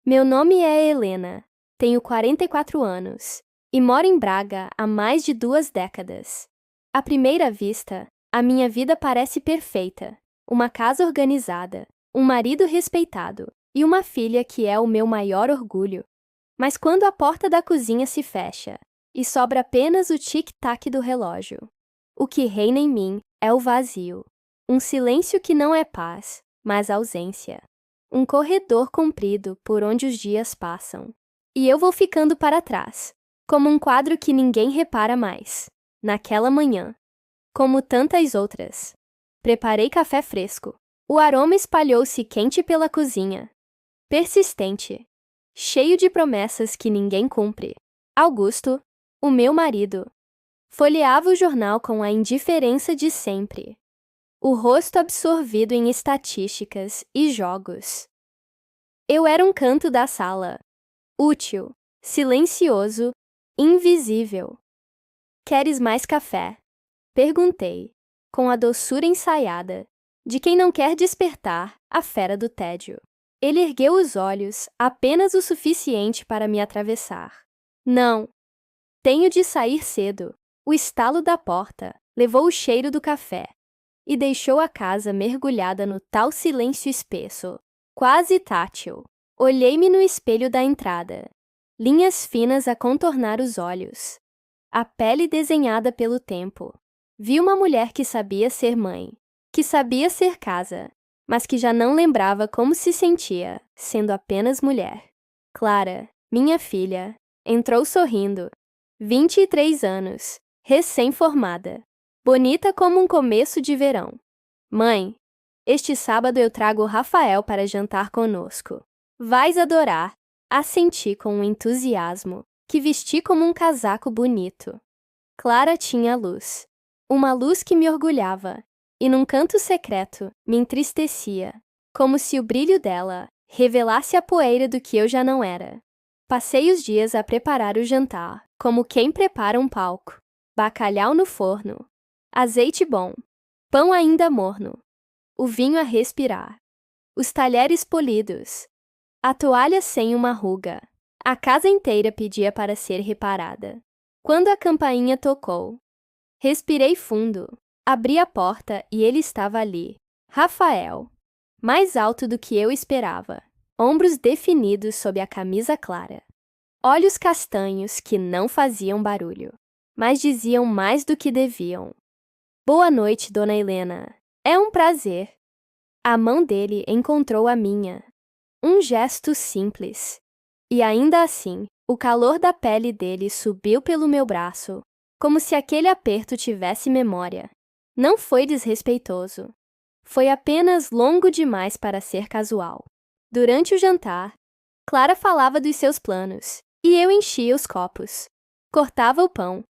Meu nome é Helena, tenho 44 anos e moro em Braga há mais de 2 décadas. À primeira vista, a minha vida parece perfeita. Uma casa organizada, um marido respeitado e uma filha que é o meu maior orgulho. Mas quando a porta da cozinha se fecha e sobra apenas o tic-tac do relógio, o que reina em mim é o vazio. Um silêncio que não é paz, mas ausência. Um corredor comprido por onde os dias passam. E eu vou ficando para trás, como um quadro que ninguém repara mais. Naquela manhã, como tantas outras, preparei café fresco. O aroma espalhou-se quente pela cozinha. Persistente, cheio de promessas que ninguém cumpre. Augusto, o meu marido, folheava o jornal com a indiferença de sempre. O rosto absorvido em estatísticas e jogos. Eu era um canto da sala, útil, silencioso, invisível. Queres mais café? Perguntei, com a doçura ensaiada de quem não quer despertar a fera do tédio. Ele ergueu os olhos apenas o suficiente para me atravessar. Não, tenho de sair cedo. O estalo da porta levou o cheiro do café e deixou a casa mergulhada no tal silêncio espesso, quase tátil. Olhei-me no espelho da entrada. Linhas finas a contornar os olhos. A pele desenhada pelo tempo. Vi uma mulher que sabia ser mãe, que sabia ser casa, mas que já não lembrava como se sentia, sendo apenas mulher. Clara, minha filha, entrou sorrindo. 23 anos, recém-formada. Bonita como um começo de verão. Mãe, este sábado eu trago o Rafael para jantar conosco. Vais adorar, assenti com um entusiasmo, que vesti como um casaco bonito. Clara tinha luz. Uma luz que me orgulhava, e num canto secreto me entristecia, como se o brilho dela revelasse a poeira do que eu já não era. Passei os dias a preparar o jantar, como quem prepara um palco. Bacalhau no forno, azeite bom, pão ainda morno, o vinho a respirar, os talheres polidos, a toalha sem uma ruga. A casa inteira pedia para ser reparada. Quando a campainha tocou, respirei fundo, abri a porta e ele estava ali. Rafael, mais alto do que eu esperava, ombros definidos sob a camisa clara, olhos castanhos que não faziam barulho, mas diziam mais do que deviam. Boa noite, Dona Helena. É um prazer. A mão dele encontrou a minha. Um gesto simples. E ainda assim, o calor da pele dele subiu pelo meu braço, como se aquele aperto tivesse memória. Não foi desrespeitoso. Foi apenas longo demais para ser casual. Durante o jantar, Clara falava dos seus planos, e eu enchia os copos. Cortava o pão,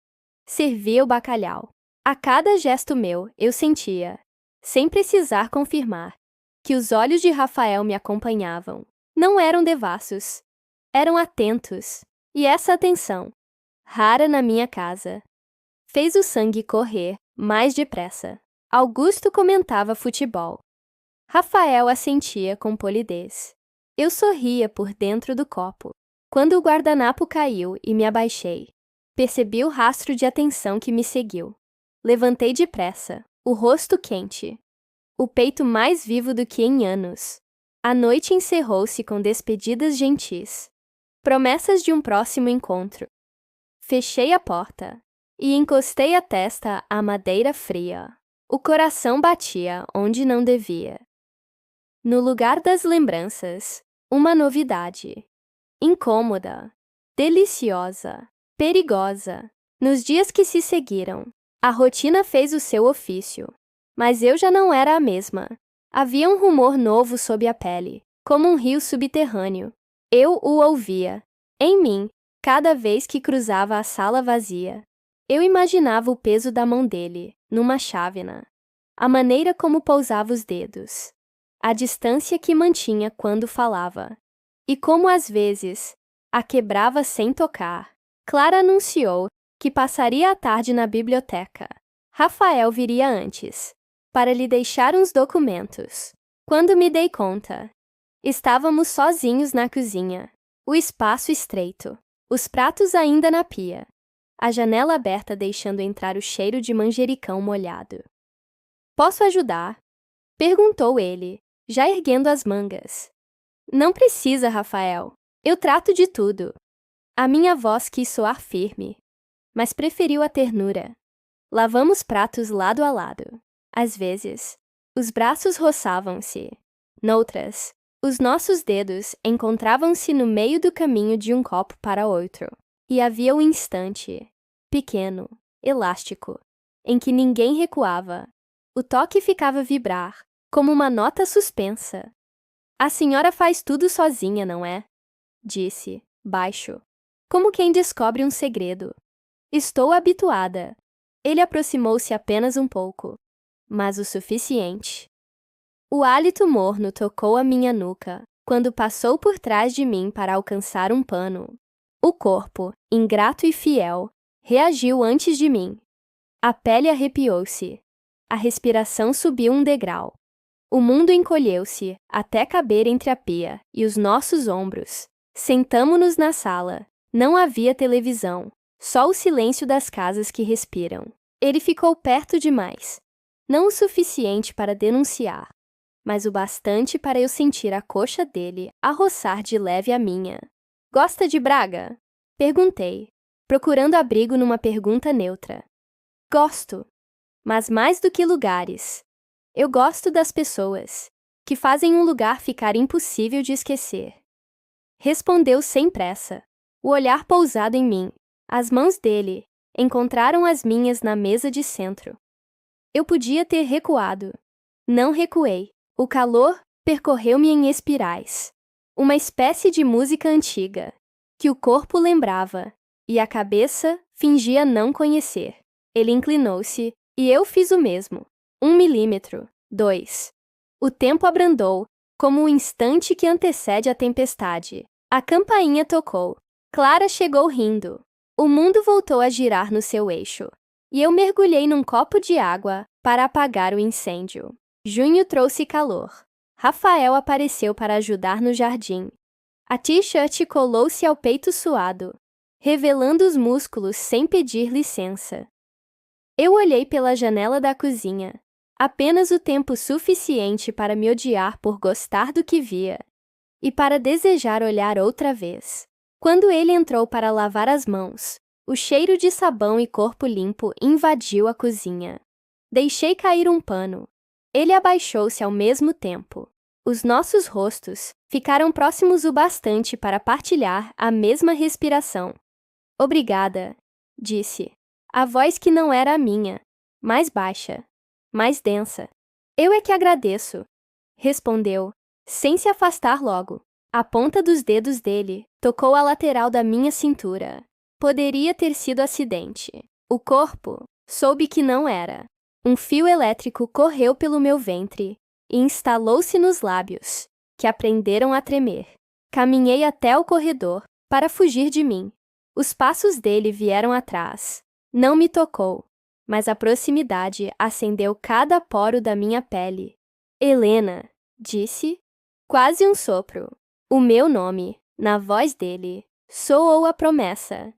servia o bacalhau. A cada gesto meu, eu sentia, sem precisar confirmar, que os olhos de Rafael me acompanhavam. Não eram devassos, eram atentos. E essa atenção, rara na minha casa, fez o sangue correr mais depressa. Augusto comentava futebol. Rafael assentia com polidez. Eu sorria por dentro do copo. Quando o guardanapo caiu e me abaixei, percebi o rastro de atenção que me seguiu. Levantei depressa, o rosto quente, o peito mais vivo do que em anos. A noite encerrou-se com despedidas gentis, promessas de um próximo encontro. Fechei a porta e encostei a testa à madeira fria. O coração batia onde não devia. No lugar das lembranças, uma novidade. Incômoda, deliciosa, perigosa. Nos dias que se seguiram, a rotina fez o seu ofício, mas eu já não era a mesma. Havia um rumor novo sob a pele, como um rio subterrâneo. Eu o ouvia, em mim, cada vez que cruzava a sala vazia. Eu imaginava o peso da mão dele, numa chávena, a maneira como pousava os dedos, a distância que mantinha quando falava, e como às vezes a quebrava sem tocar. Clara anunciou que passaria a tarde na biblioteca. Rafael viria antes, para lhe deixar uns documentos. Quando me dei conta, Estávamos sozinhos na cozinha. O espaço estreito. Os pratos ainda na pia. A janela aberta deixando entrar o cheiro de manjericão molhado. Posso ajudar? Perguntou ele, já erguendo as mangas. Não precisa, Rafael. Eu trato de tudo. A minha voz quis soar firme, mas preferiu a ternura. Lavamos pratos lado a lado. Às vezes, os braços roçavam-se. Noutras, os nossos dedos encontravam-se no meio do caminho de um copo para outro. E havia um instante, pequeno, elástico, em que ninguém recuava. O toque ficava a vibrar, como uma nota suspensa. A senhora faz tudo sozinha, não é? Disse, baixo, como quem descobre um segredo. Estou habituada. Ele aproximou-se apenas um pouco, mas o suficiente. O hálito morno tocou a minha nuca, quando passou por trás de mim para alcançar um pano. O corpo, ingrato e fiel, reagiu antes de mim. A pele arrepiou-se. A respiração subiu um degrau. O mundo encolheu-se, até caber entre a pia e os nossos ombros. Sentamo-nos na sala. Não havia televisão, só o silêncio das casas que respiram. Ele ficou perto demais. Não o suficiente para denunciar, mas o bastante para eu sentir a coxa dele a roçar de leve a minha. Gosta de Braga? Perguntei, procurando abrigo numa pergunta neutra. Gosto, mas mais do que lugares. Eu gosto das pessoas, que fazem um lugar ficar impossível de esquecer. Respondeu sem pressa, o olhar pousado em mim. As mãos dele encontraram as minhas na mesa de centro. Eu podia ter recuado. Não recuei. O calor percorreu-me em espirais. Uma espécie de música antiga, que o corpo lembrava, e a cabeça fingia não conhecer. Ele inclinou-se, e eu fiz o mesmo. 1 milímetro, 2. O tempo abrandou, como o instante que antecede a tempestade. A campainha tocou. Clara chegou rindo. O mundo voltou a girar no seu eixo, e eu mergulhei num copo de água para apagar o incêndio. Junho trouxe calor. Rafael apareceu para ajudar no jardim. A t-shirt colou-se ao peito suado, revelando os músculos sem pedir licença. Eu olhei pela janela da cozinha, apenas o tempo suficiente para me odiar por gostar do que via, e para desejar olhar outra vez. Quando ele entrou para lavar as mãos, o cheiro de sabão e corpo limpo invadiu a cozinha. Deixei cair um pano. Ele abaixou-se ao mesmo tempo. Os nossos rostos ficaram próximos o bastante para partilhar a mesma respiração. Obrigada, disse. A voz que não era a minha, mais baixa, mais densa. Eu é que agradeço, respondeu, sem se afastar logo. A ponta dos dedos dele tocou a lateral da minha cintura. Poderia ter sido acidente. O corpo soube que não era. Um fio elétrico correu pelo meu ventre e instalou-se nos lábios, que aprenderam a tremer. Caminhei até o corredor para fugir de mim. Os passos dele vieram atrás. Não me tocou, mas a proximidade acendeu cada poro da minha pele. Helena, disse, quase um sopro. O meu nome, na voz dele, soou a promessa.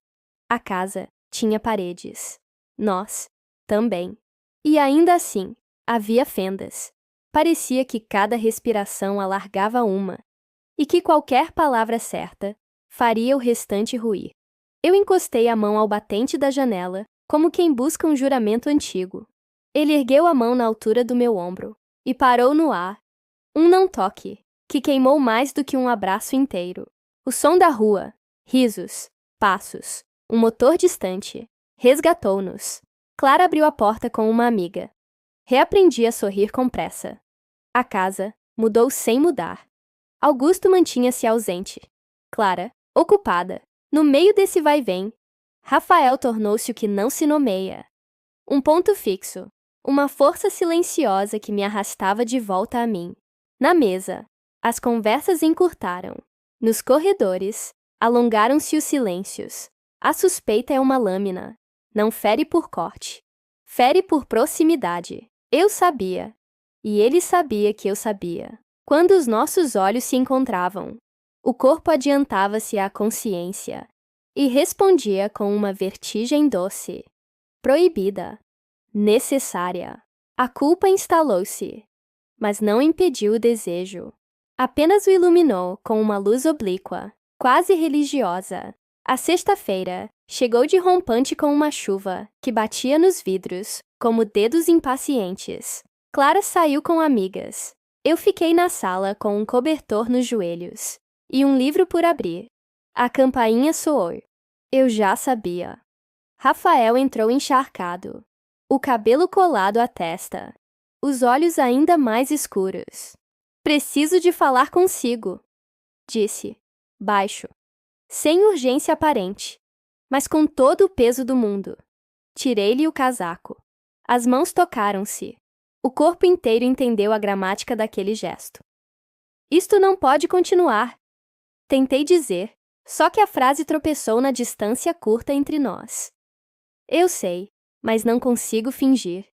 A casa tinha paredes. Nós, também. E ainda assim, havia fendas. Parecia que cada respiração alargava uma, e que qualquer palavra certa faria o restante ruir. Eu encostei a mão ao batente da janela, como quem busca um juramento antigo. Ele ergueu a mão na altura do meu ombro e parou no ar. Um não toque, que queimou mais do que um abraço inteiro. O som da rua, risos, passos, um motor distante, resgatou-nos. Clara abriu a porta com uma amiga. Reaprendi a sorrir com pressa. A casa mudou sem mudar. Augusto mantinha-se ausente. Clara, ocupada. No meio desse vai-vem, Rafael tornou-se o que não se nomeia. Um ponto fixo, uma força silenciosa que me arrastava de volta a mim. Na mesa, as conversas encurtaram. Nos corredores, alongaram-se os silêncios. A suspeita é uma lâmina. Não fere por corte. Fere por proximidade. Eu sabia. E ele sabia que eu sabia. Quando os nossos olhos se encontravam, o corpo adiantava-se à consciência e respondia com uma vertigem doce, proibida, necessária. A culpa instalou-se, mas não impediu o desejo. Apenas o iluminou com uma luz oblíqua, quase religiosa. A sexta-feira chegou de rompante com uma chuva que batia nos vidros, como dedos impacientes. Clara saiu com amigas. Eu fiquei na sala com um cobertor nos joelhos e um livro por abrir. A campainha soou. Eu já sabia. Rafael entrou encharcado, o cabelo colado à testa, os olhos ainda mais escuros. Preciso de falar consigo, disse, baixo, sem urgência aparente, mas com todo o peso do mundo. Tirei-lhe o casaco. As mãos tocaram-se. O corpo inteiro entendeu a gramática daquele gesto. Isto não pode continuar, tentei dizer, só que a frase tropeçou na distância curta entre nós. Eu sei, mas não consigo fingir.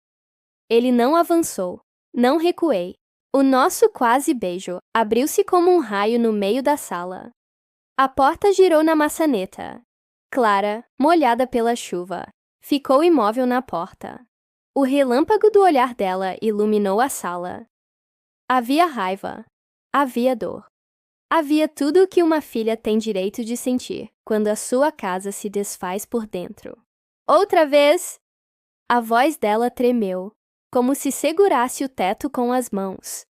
Ele não avançou, não recuei. O nosso quase beijo abriu-se como um raio no meio da sala. A porta girou na maçaneta. Clara, molhada pela chuva, ficou imóvel na porta. O relâmpago do olhar dela iluminou a sala. Havia raiva. Havia dor. Havia tudo o que uma filha tem direito de sentir quando a sua casa se desfaz por dentro. Outra vez! A voz dela tremeu, como se segurasse o teto com as mãos.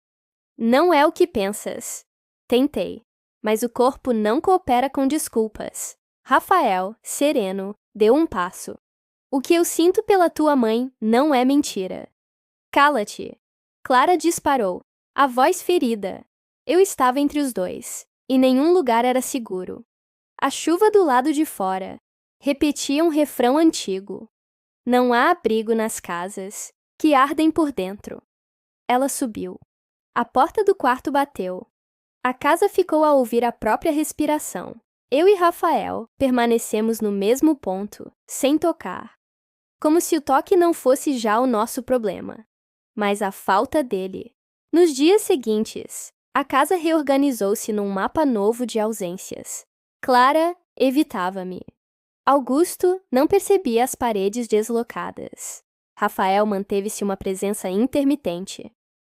Não é o que pensas. Tentei, mas o corpo não coopera com desculpas. Rafael, sereno, deu um passo. O que eu sinto pela tua mãe não é mentira. Cala-te! Clara disparou, a voz ferida. Eu estava entre os dois, e nenhum lugar era seguro. A chuva do lado de fora repetia um refrão antigo. Não há abrigo nas casas que ardem por dentro. Ela subiu. A porta do quarto bateu. A casa ficou a ouvir a própria respiração. Eu e Rafael permanecemos no mesmo ponto, sem tocar. Como se o toque não fosse já o nosso problema, mas a falta dele. Nos dias seguintes, a casa reorganizou-se num mapa novo de ausências. Clara evitava-me. Augusto não percebia as paredes deslocadas. Rafael manteve-se uma presença intermitente.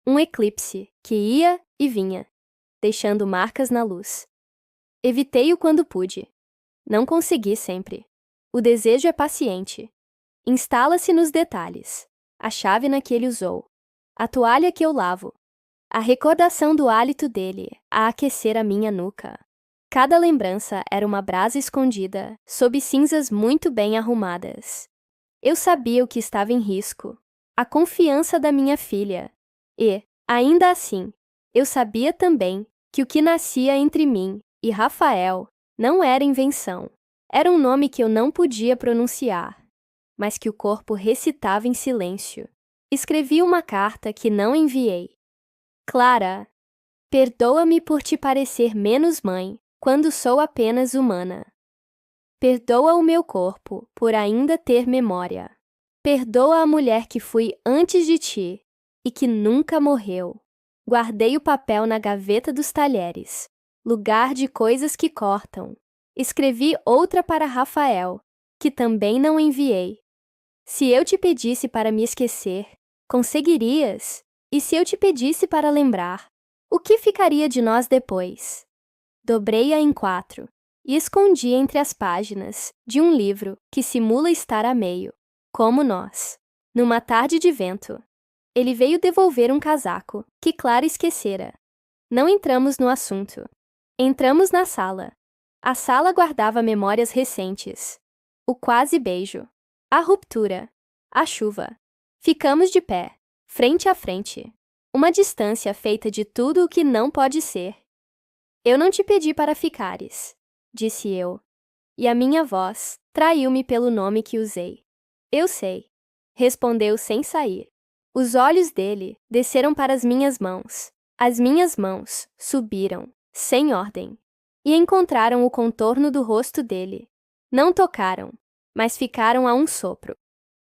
Um eclipse que ia e vinha, deixando marcas na luz. Evitei-o quando pude. Não consegui sempre. O desejo é paciente. Instala-se nos detalhes. A chávena que ele usou. A toalha que eu lavo. A recordação do hálito dele a aquecer a minha nuca. Cada lembrança era uma brasa escondida, sob cinzas muito bem arrumadas. Eu sabia o que estava em risco. A confiança da minha filha. E, ainda assim, eu sabia também que o que nascia entre mim e Rafael não era invenção. Era um nome que eu não podia pronunciar, mas que o corpo recitava em silêncio. Escrevi uma carta que não enviei. Clara, perdoa-me por te parecer menos mãe quando sou apenas humana. Perdoa o meu corpo por ainda ter memória. Perdoa a mulher que fui antes de ti e que nunca morreu. Guardei o papel na gaveta dos talheres, lugar de coisas que cortam. Escrevi outra para Rafael, que também não enviei. Se eu te pedisse para me esquecer, conseguirias? E se eu te pedisse para lembrar, o que ficaria de nós depois? Dobrei-a em 4 e escondi entre as páginas de um livro que simula estar a meio, como nós. Numa tarde de vento, ele veio devolver um casaco que Clara esquecera. Não entramos no assunto. Entramos na sala. A sala guardava memórias recentes. O quase beijo. A ruptura. A chuva. Ficamos de pé, frente a frente. Uma distância feita de tudo o que não pode ser. Eu não te pedi para ficares, disse eu. E a minha voz traiu-me pelo nome que usei. Eu sei, respondeu sem sair. Os olhos dele desceram para as minhas mãos. As minhas mãos subiram, sem ordem, e encontraram o contorno do rosto dele. Não tocaram, mas ficaram a um sopro.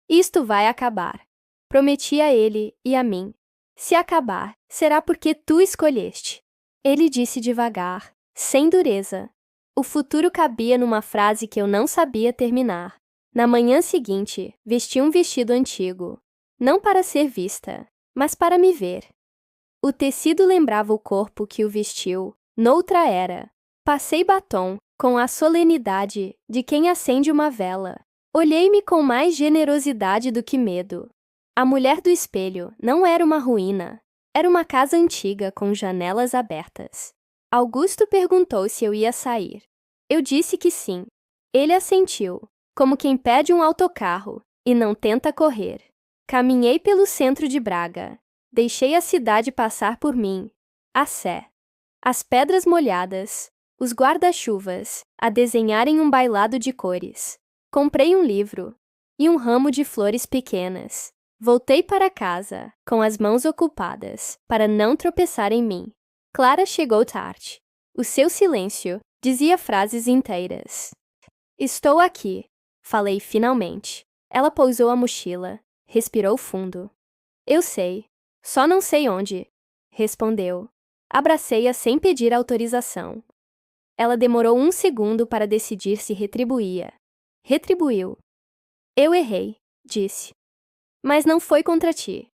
Isto vai acabar, prometi a ele e a mim. Se acabar, será porque tu escolheste. Ele disse devagar, sem dureza. O futuro cabia numa frase que eu não sabia terminar. Na manhã seguinte, vesti um vestido antigo, não para ser vista, mas para me ver. O tecido lembrava o corpo que o vestiu, noutra era. Passei batom, com a solenidade de quem acende uma vela. Olhei-me com mais generosidade do que medo. A mulher do espelho não era uma ruína, era uma casa antiga com janelas abertas. Augusto perguntou se eu ia sair. Eu disse que sim. Ele assentiu, como quem pede um autocarro e não tenta correr. Caminhei pelo centro de Braga. Deixei a cidade passar por mim, a sé. As pedras molhadas, os guarda-chuvas, a desenharem um bailado de cores. Comprei um livro e um ramo de flores pequenas. Voltei para casa, com as mãos ocupadas, para não tropeçar em mim. Clara chegou tarde. O seu silêncio dizia frases inteiras. Estou aqui, falei finalmente. Ela pousou a mochila, respirou fundo. Eu sei, só não sei onde, respondeu. Abracei-a sem pedir autorização. Ela demorou um segundo para decidir se retribuía. Retribuiu. Eu errei, disse. Mas não foi contra ti.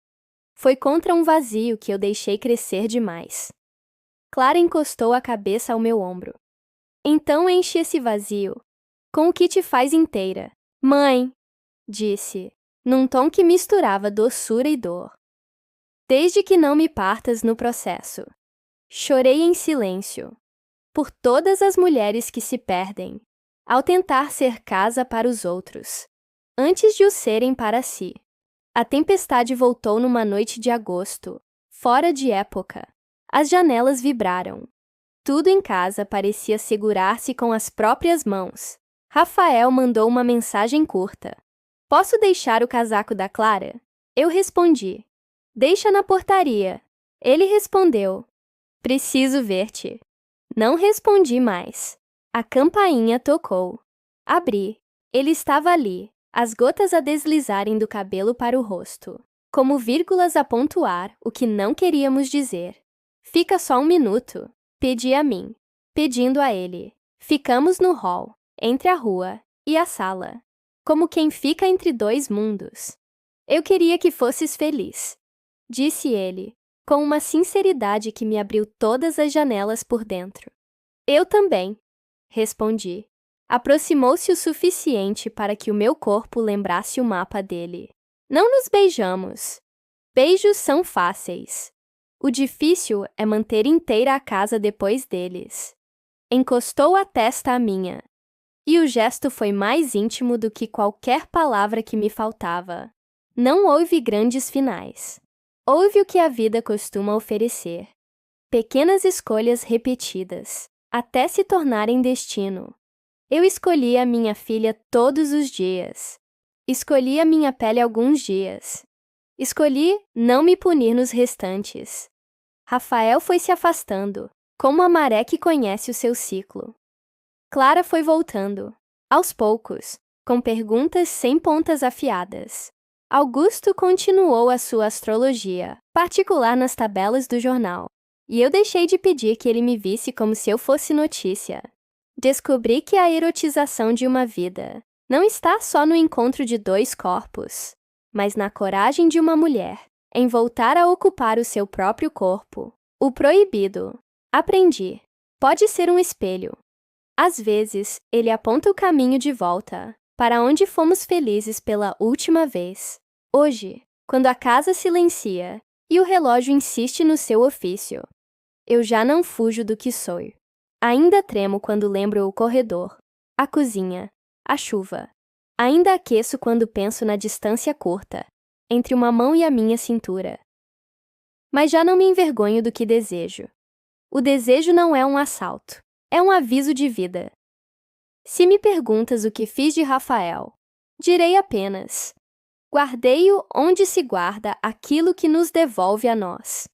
Foi contra um vazio que eu deixei crescer demais. Clara encostou a cabeça ao meu ombro. Então enche esse vazio com o que te faz inteira. Mãe, disse, num tom que misturava doçura e dor. Desde que não me partas no processo. Chorei em silêncio. Por todas as mulheres que se perdem, ao tentar ser casa para os outros, antes de o serem para si. A tempestade voltou numa noite de agosto, fora de época. As janelas vibraram. Tudo em casa parecia segurar-se com as próprias mãos. Rafael mandou uma mensagem curta. Posso deixar o casaco da Clara? Eu respondi. Deixa na portaria. Ele respondeu. Preciso ver-te. Não respondi mais. A campainha tocou. Abri. Ele estava ali, as gotas a deslizarem do cabelo para o rosto, como vírgulas a pontuar o que não queríamos dizer. Fica só um minuto, pedi a mim, pedindo a ele. Ficamos no hall, entre a rua e a sala, como quem fica entre dois mundos. Eu queria que fosses feliz, disse ele, com uma sinceridade que me abriu todas as janelas por dentro. Eu também, respondi. Aproximou-se o suficiente para que o meu corpo lembrasse o mapa dele. Não nos beijamos. Beijos são fáceis. O difícil é manter inteira a casa depois deles. Encostou a testa à minha. E o gesto foi mais íntimo do que qualquer palavra que me faltava. Não houve grandes finais. Houve o que a vida costuma oferecer. Pequenas escolhas repetidas, até se tornarem destino. Eu escolhi a minha filha todos os dias. Escolhi a minha pele alguns dias. Escolhi não me punir nos restantes. Rafael foi se afastando, como a maré que conhece o seu ciclo. Clara foi voltando, aos poucos, com perguntas sem pontas afiadas. Augusto continuou a sua astrologia, particular nas tabelas do jornal, e eu deixei de pedir que ele me visse como se eu fosse notícia. Descobri que a erotização de uma vida não está só no encontro de dois corpos, mas na coragem de uma mulher em voltar a ocupar o seu próprio corpo. O proibido. Aprendi. Pode ser um espelho. Às vezes, ele aponta o caminho de volta, para onde fomos felizes pela última vez. Hoje, quando a casa silencia e o relógio insiste no seu ofício, eu já não fujo do que sou. Ainda tremo quando lembro o corredor, a cozinha, a chuva. Ainda aqueço quando penso na distância curta, entre uma mão e a minha cintura. Mas já não me envergonho do que desejo. O desejo não é um assalto, é um aviso de vida. Se me perguntas o que fiz de Rafael, direi apenas: guardei-o onde se guarda aquilo que nos devolve a nós.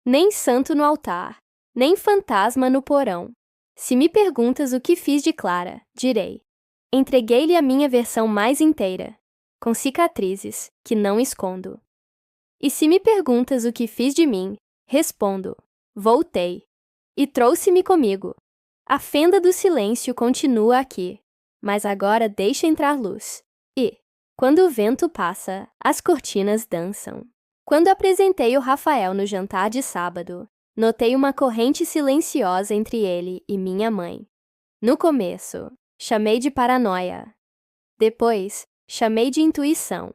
Nem santo no altar, nem fantasma no porão. Se me perguntas o que fiz de Clara, direi: entreguei-lhe a minha versão mais inteira, com cicatrizes que não escondo. E se me perguntas o que fiz de mim, respondo: voltei. E trouxe-me comigo. A fenda do silêncio continua aqui, mas agora deixa entrar luz. E, quando o vento passa, as cortinas dançam. Quando apresentei o Rafael no jantar de sábado, notei uma corrente silenciosa entre ele e minha mãe. No começo, chamei de paranoia. Depois, chamei de intuição.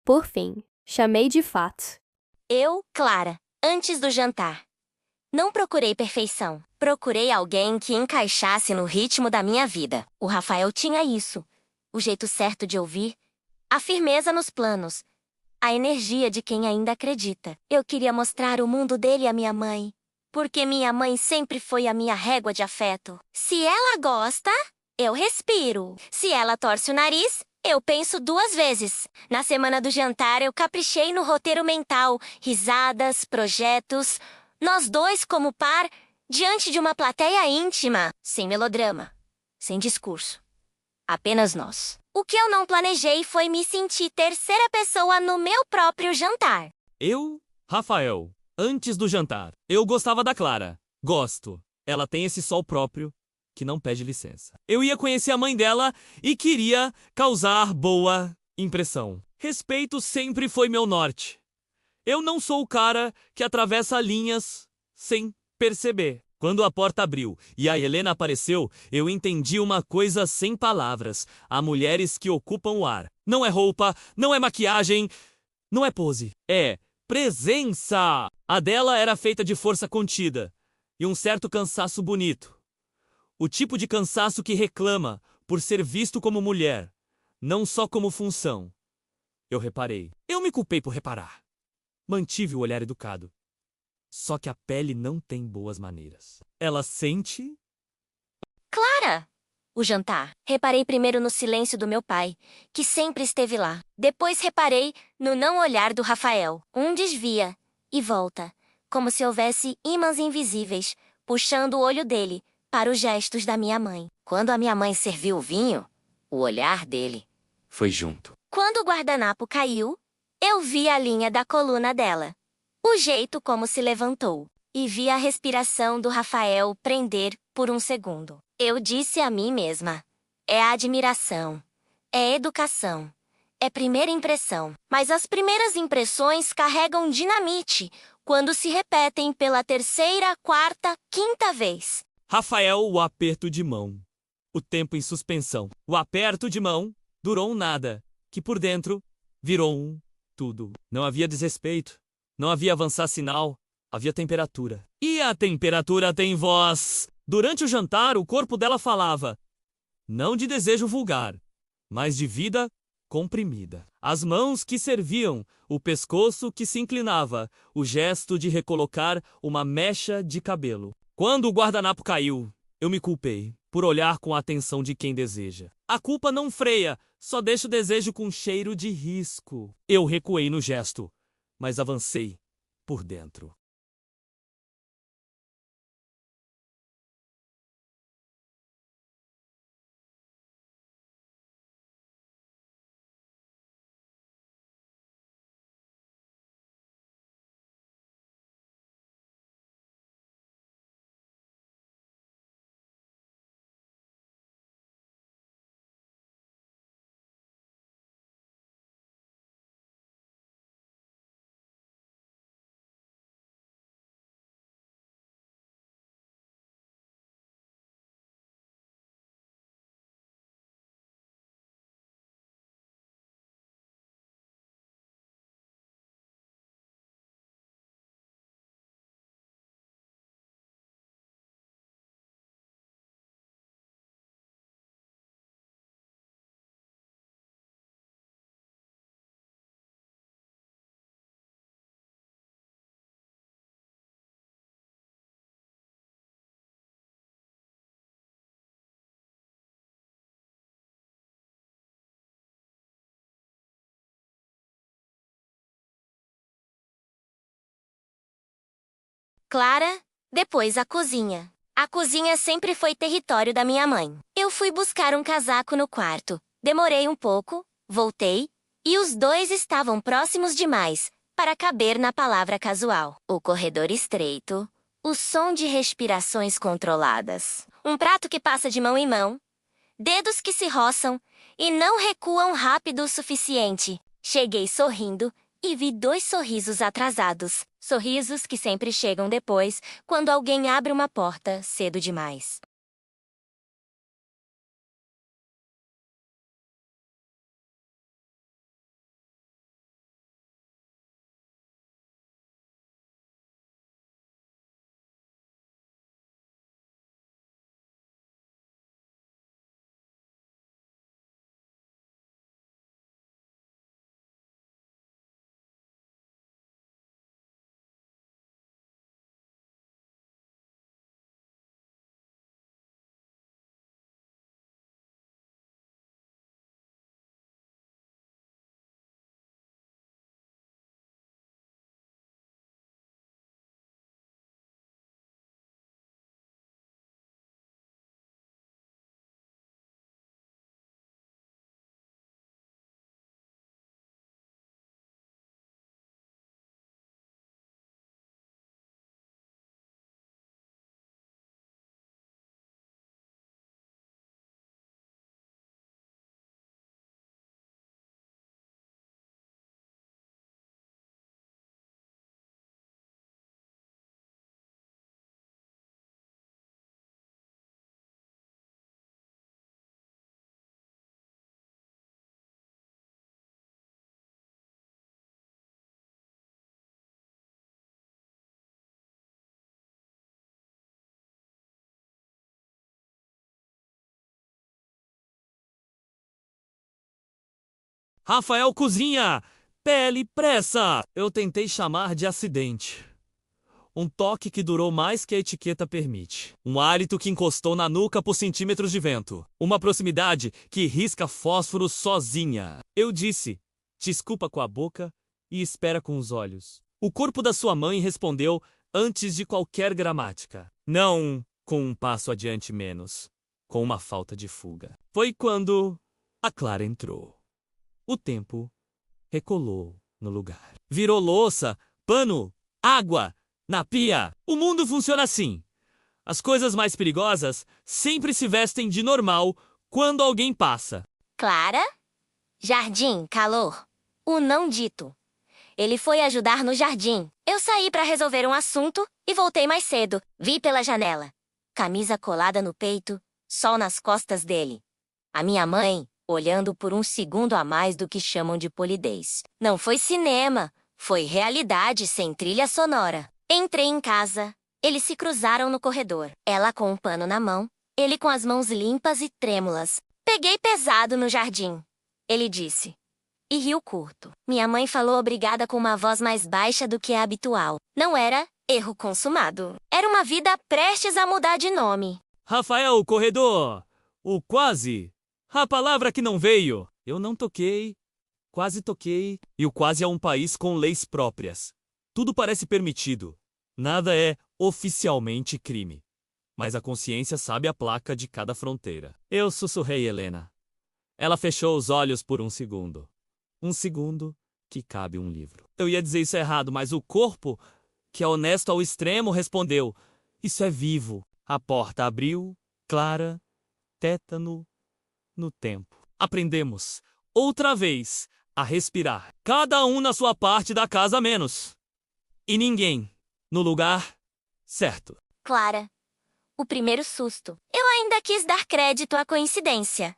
Por fim, chamei de fato. Eu, Clara, antes do jantar. Não procurei perfeição. Procurei alguém que encaixasse no ritmo da minha vida. O Rafael tinha isso. O jeito certo de ouvir. A firmeza nos planos. A energia de quem ainda acredita. Eu queria mostrar o mundo dele à minha mãe. Porque minha mãe sempre foi a minha régua de afeto. Se ela gosta, eu respiro. Se ela torce o nariz, eu penso 2 vezes. Na semana do jantar, eu caprichei no roteiro mental. Risadas, projetos. Nós dois como par, diante de uma plateia íntima. Sem melodrama. Sem discurso. Apenas nós. O que eu não planejei foi me sentir terceira pessoa no meu próprio jantar. Eu, Rafael, antes do jantar. Eu gostava da Clara. Gosto. Ela tem esse sol próprio que não pede licença. Eu ia conhecer a mãe dela e queria causar boa impressão. Respeito sempre foi meu norte. Eu não sou o cara que atravessa linhas sem perceber. Quando a porta abriu e a Helena apareceu, eu entendi uma coisa sem palavras. Há mulheres que ocupam o ar. Não é roupa, não é maquiagem, não é pose. É presença! A dela era feita de força contida e um certo cansaço bonito. O tipo de cansaço que reclama por ser visto como mulher, não só como função. Eu reparei. Eu me culpei por reparar. Mantive o olhar educado. Só que a pele não tem boas maneiras. Ela sente... Clara! O jantar. Reparei primeiro no silêncio do meu pai, que sempre esteve lá. Depois reparei no não olhar do Rafael. Um desvia e volta, como se houvesse ímãs invisíveis, puxando o olho dele para os gestos da minha mãe. Quando a minha mãe serviu o vinho, o olhar dele foi junto. Quando o guardanapo caiu, eu vi a linha da coluna dela. O jeito como se levantou. E vi a respiração do Rafael prender por um segundo. Eu disse a mim mesma. É admiração. É educação. É primeira impressão. Mas as primeiras impressões carregam dinamite quando se repetem pela terceira, quarta, quinta vez. Rafael, o aperto de mão. O tempo em suspensão. O aperto de mão durou um nada, que por dentro virou um tudo. Não havia desrespeito. Não havia avançar sinal, havia temperatura. E a temperatura tem voz. Durante o jantar, o corpo dela falava, não de desejo vulgar, mas de vida comprimida. As mãos que serviam, o pescoço que se inclinava, o gesto de recolocar uma mecha de cabelo. Quando o guardanapo caiu, eu me culpei por olhar com a atenção de quem deseja. A culpa não freia, só deixa o desejo com cheiro de risco. Eu recuei no gesto, mas avancei por dentro. Clara, depois a cozinha. A cozinha sempre foi território da minha mãe. Eu fui buscar um casaco no quarto. Demorei um pouco, voltei, e os dois estavam próximos demais para caber na palavra casual. O corredor estreito, o som de respirações controladas, um prato que passa de mão em mão, dedos que se roçam e não recuam rápido o suficiente. Cheguei sorrindo e vi 2 sorrisos atrasados. Sorrisos que sempre chegam depois, quando alguém abre uma porta cedo demais. Rafael cozinha! Pele, pressa! Eu tentei chamar de acidente. Um toque que durou mais que a etiqueta permite. Um hálito que encostou na nuca por centímetros de vento. Uma proximidade que risca fósforo sozinha. Eu disse, desculpa com a boca e espera com os olhos. O corpo da sua mãe respondeu antes de qualquer gramática. Não com um passo adiante menos, com uma falta de fuga. Foi quando a Clara entrou. O tempo recolou no lugar. Virou louça, pano, água, na pia. O mundo funciona assim. As coisas mais perigosas sempre se vestem de normal quando alguém passa. Clara? Jardim, calor. O não dito. Ele foi ajudar no jardim. Eu saí para resolver um assunto e voltei mais cedo. Vi pela janela. Camisa colada no peito, sol nas costas dele. A minha mãe, olhando por um segundo a mais do que chamam de polidez. Não foi cinema, foi realidade sem trilha sonora. Entrei em casa. Eles se cruzaram no corredor. Ela com um pano na mão, ele com as mãos limpas e trêmulas. Peguei pesado no jardim. Ele disse. E riu curto. Minha mãe falou obrigada com uma voz mais baixa do que a habitual. Não era erro consumado. Era uma vida prestes a mudar de nome. Rafael, corredor! O quase! A palavra que não veio. Eu não toquei. Quase toquei. E o quase é um país com leis próprias. Tudo parece permitido. Nada é oficialmente crime. Mas a consciência sabe a placa de cada fronteira. Eu sussurrei Helena. Ela fechou os olhos por um segundo. Um segundo que cabe um livro. Eu ia dizer isso errado, mas o corpo, que é honesto ao extremo, respondeu. Isso é vivo. A porta abriu, Clara, tétano, no tempo. Aprendemos, outra vez, a respirar. Cada um na sua parte da casa menos. E ninguém no lugar certo. Clara. O primeiro susto. Eu ainda quis dar crédito à coincidência.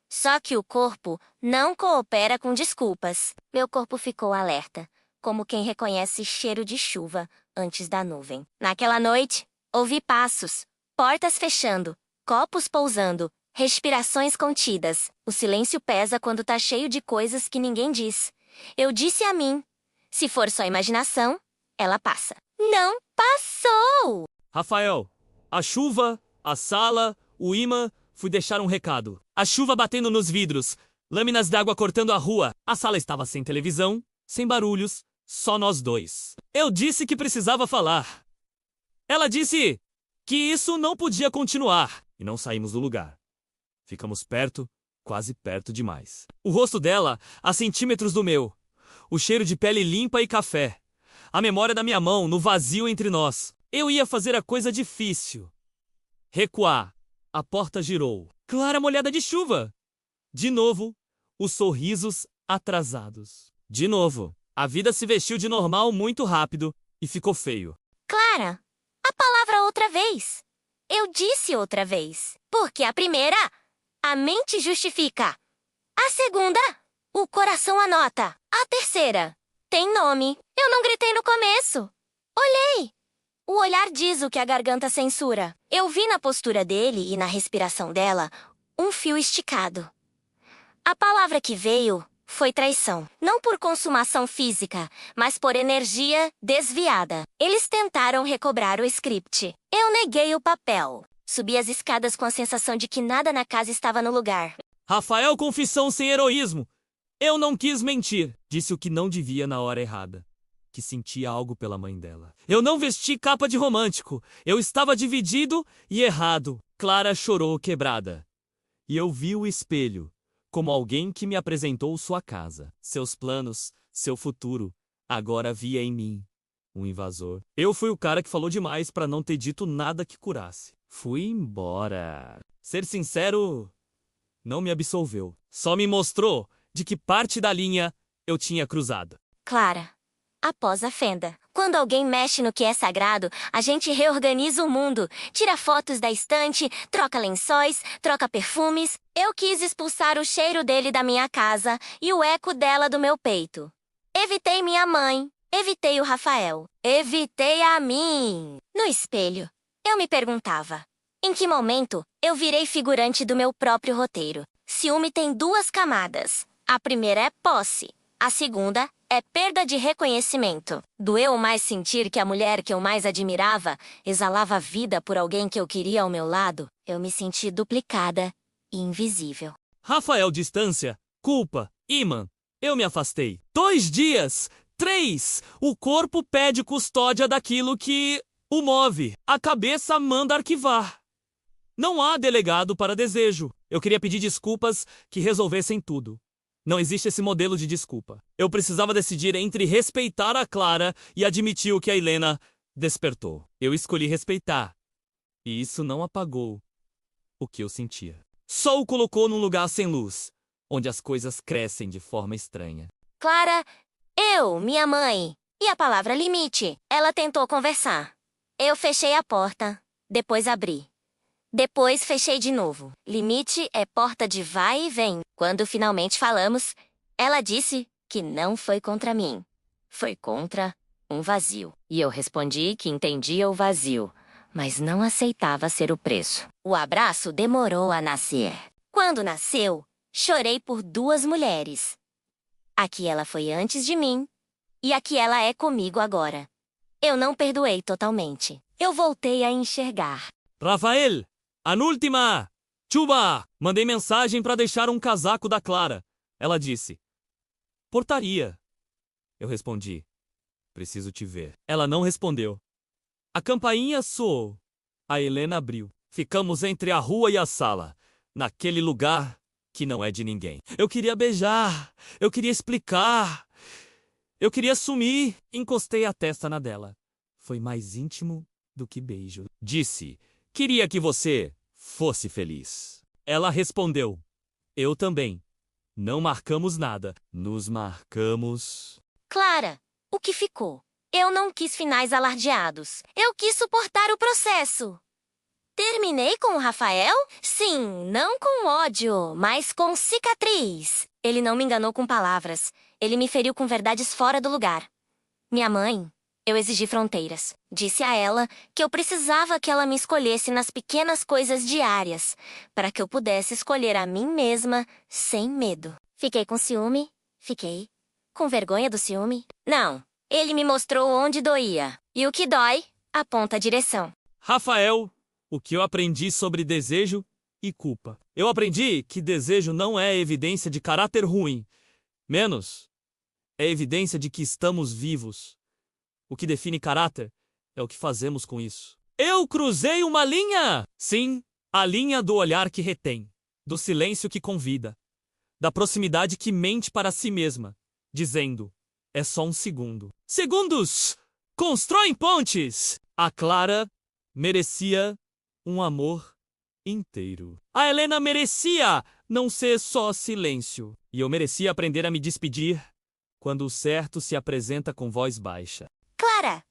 Só que o corpo não coopera com desculpas. Meu corpo ficou alerta, como quem reconhece cheiro de chuva antes da nuvem. Naquela noite, ouvi passos, portas fechando, copos pousando, respirações contidas. O silêncio pesa quando tá cheio de coisas que ninguém diz. Eu disse a mim, se for só imaginação, ela passa. Não passou! Rafael, a chuva, a sala, o imã, fui deixar um recado. A chuva batendo nos vidros, lâminas d'água cortando a rua. A sala estava sem televisão, sem barulhos, só nós dois. Eu disse que precisava falar. Ela disse que isso não podia continuar. E não saímos do lugar. Ficamos perto, quase perto demais. O rosto dela, a centímetros do meu. o cheiro de pele limpa e café. A memória da minha mão no vazio entre nós. Eu ia fazer a coisa difícil. Recuar. A porta girou. Clara molhada de chuva. De novo, os sorrisos atrasados. De novo, a vida se vestiu de normal muito rápido e ficou feio. Clara, a palavra outra vez. Eu disse outra vez. Porque a primeira, a mente justifica. A segunda, o coração anota. A terceira, tem nome. Eu não gritei no começo. Olhei. O olhar diz o que a garganta censura. Eu vi na postura dele e na respiração dela um fio esticado. A palavra que veio foi traição. Não por consumação física, mas por energia desviada. Eles tentaram recobrar o script. Eu neguei o papel. Subi as escadas com a sensação de que nada na casa estava no lugar. Rafael, confissão sem heroísmo. Eu não quis mentir. Disse o que não devia na hora errada. Que sentia algo pela mãe dela. Eu não vesti capa de romântico. Eu estava dividido e errado. Clara chorou quebrada. E eu vi o espelho, como alguém que me apresentou sua casa, seus planos, seu futuro. Agora via em mim um invasor. Eu fui o cara que falou demais para não ter dito nada que curasse. Fui embora. Ser sincero, não me absolveu. Só me mostrou de que parte da linha eu tinha cruzado. Clara, após a fenda. Quando alguém mexe no que é sagrado, a gente reorganiza o mundo. Tira fotos da estante, troca lençóis, troca perfumes. Eu quis expulsar o cheiro dele da minha casa e o eco dela do meu peito. Evitei minha mãe. Evitei o Rafael. Evitei a mim. No espelho, eu me perguntava: em que momento eu virei figurante do meu próprio roteiro? Ciúme tem duas camadas. A primeira é posse. A segunda é perda de reconhecimento. Doeu mais sentir que a mulher que eu mais admirava exalava vida por alguém que eu queria ao meu lado. Eu me senti duplicada e invisível. Rafael, distância, culpa, imã. Eu me afastei. 2 dias, 3. O corpo pede custódia daquilo que o move. A cabeça manda arquivar. Não há delegado para desejo. Eu queria pedir desculpas que resolvessem tudo. Não existe esse modelo de desculpa. Eu precisava decidir entre respeitar a Clara e admitir o que a Helena despertou. Eu escolhi respeitar. E isso não apagou o que eu sentia. Só o colocou num lugar sem luz, onde as coisas crescem de forma estranha. Clara, minha mãe, e a palavra limite. Ela tentou conversar. Eu fechei a porta, depois abri. Depois fechei de novo. Limite é porta de vai e vem. Quando finalmente falamos, ela disse que não foi contra mim. Foi contra um vazio. E eu respondi que entendia o vazio, mas não aceitava ser o preço. O abraço demorou a nascer. Quando nasceu, chorei por 2 mulheres. A que ela foi antes de mim e a que ela é comigo agora. Eu não perdoei totalmente. Eu voltei a enxergar. Rafael! Anúltima! Chuba! Mandei mensagem para deixar um casaco da Clara. Ela disse: portaria. Eu respondi: preciso te ver. Ela não respondeu. A campainha soou. A Helena abriu. Ficamos entre a rua e a sala, naquele lugar que não é de ninguém. Eu queria beijar. Eu queria explicar. Eu queria sumir. Encostei a testa na dela. Foi mais íntimo do que beijo. Disse: queria que você fosse feliz. Ela respondeu: eu também. Não marcamos nada. Nos marcamos. Clara, o que ficou? Eu não quis finais alardeados. Eu quis suportar o processo. Terminei com o Rafael? Sim, não com ódio, mas com cicatriz. Ele não me enganou com palavras. Ele me feriu com verdades fora do lugar. Minha mãe... Eu exigi fronteiras. Disse a ela que eu precisava que ela me escolhesse nas pequenas coisas diárias, para que eu pudesse escolher a mim mesma sem medo. Fiquei com ciúme? Fiquei. Com vergonha do ciúme? Não. Ele me mostrou onde doía. E o que dói, aponta a direção. Rafael, o que eu aprendi sobre desejo e culpa. Eu aprendi que desejo não é evidência de caráter ruim. Menos, é evidência de que estamos vivos. O que define caráter é o que fazemos com isso. Eu cruzei uma linha! Sim, a linha do olhar que retém, do silêncio que convida, da proximidade que mente para si mesma, dizendo: é só um segundo. Segundos constroem pontes! A Clara merecia um amor inteiro. A Helena merecia não ser só silêncio. E eu merecia aprender a me despedir quando o certo se apresenta com voz baixa. Clara,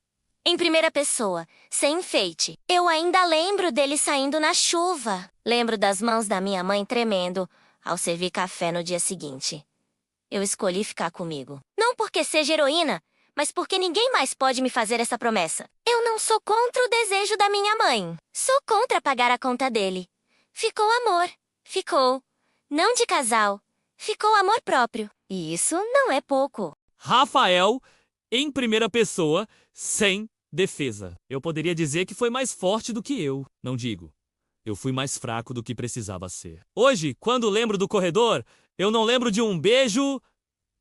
em primeira pessoa, sem enfeite. Eu ainda lembro dele saindo na chuva. Lembro das mãos da minha mãe tremendo ao servir café no dia seguinte. Eu escolhi ficar comigo. Não porque seja heroína, mas porque ninguém mais pode me fazer essa promessa. Eu não sou contra o desejo da minha mãe. Sou contra pagar a conta dele. Ficou amor. Ficou. Não de casal. Ficou amor próprio. E isso não é pouco. Rafael, em primeira pessoa, sem defesa. Eu poderia dizer que foi mais forte do que eu. Não digo. Eu fui mais fraco do que precisava ser. Hoje, quando lembro do corredor, eu não lembro de um beijo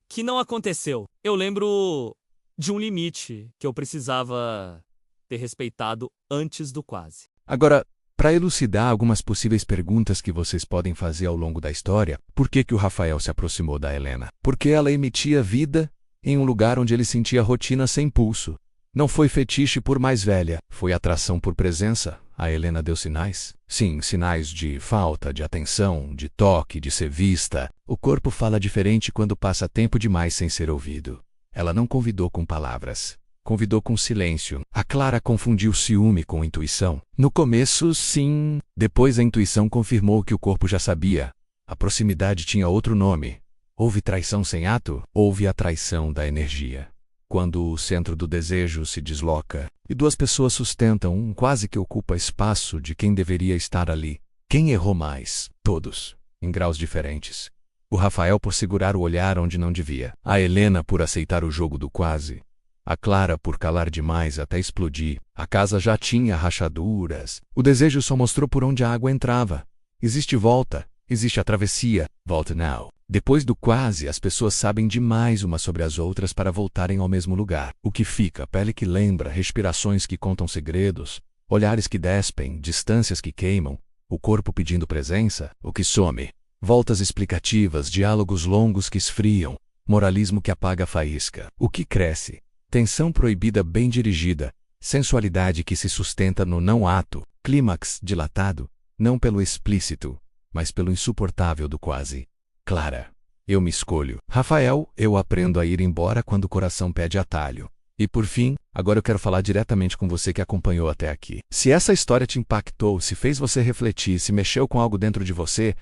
que não aconteceu. Eu lembro de um limite que eu precisava ter respeitado antes do quase. Agora, para elucidar algumas possíveis perguntas que vocês podem fazer ao longo da história, por que o Rafael se aproximou da Helena? Porque ela emitia vida em um lugar onde ele sentia rotina sem pulso. Não foi fetiche por mais velha, foi atração por presença. A Helena deu sinais? Sim, sinais de falta, de atenção, de toque, de ser vista. O corpo fala diferente quando passa tempo demais sem ser ouvido. Ela não convidou com palavras. Convidou com silêncio. A Clara confundiu ciúme com intuição. No começo, sim. Depois a intuição confirmou que o corpo já sabia. A proximidade tinha outro nome. Houve traição sem ato? Houve a traição da energia. Quando o centro do desejo se desloca e duas pessoas sustentam um quase que ocupa espaço de quem deveria estar ali. Quem errou mais? Todos, em graus diferentes. O Rafael por segurar o olhar onde não devia. A Helena por aceitar o jogo do quase. A Clara por calar demais até explodir. A casa já tinha rachaduras. O desejo só mostrou por onde a água entrava. Existe volta. Existe a travessia. Volta now. Depois do quase, as pessoas sabem demais umas sobre as outras para voltarem ao mesmo lugar. O que fica? Pele que lembra, respirações que contam segredos, olhares que despem, distâncias que queimam, o corpo pedindo presença, o que some. Voltas explicativas, diálogos longos que esfriam, moralismo que apaga a faísca. O que cresce? Tensão proibida bem dirigida, sensualidade que se sustenta no não-ato, clímax dilatado, não pelo explícito, mas pelo insuportável do quase. Clara, eu me escolho. Rafael, eu aprendo a ir embora quando o coração pede atalho. E por fim, agora eu quero falar diretamente com você que acompanhou até aqui. Se essa história te impactou, se fez você refletir, se mexeu com algo dentro de você,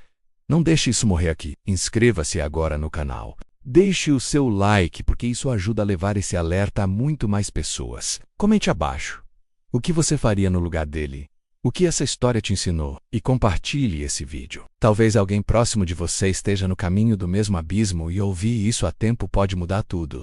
não deixe isso morrer aqui. Inscreva-se agora no canal. Deixe o seu like, porque isso ajuda a levar esse alerta a muito mais pessoas. Comente abaixo. O que você faria no lugar dele? O que essa história te ensinou? E compartilhe esse vídeo. Talvez alguém próximo de você esteja no caminho do mesmo abismo e ouvir isso a tempo pode mudar tudo.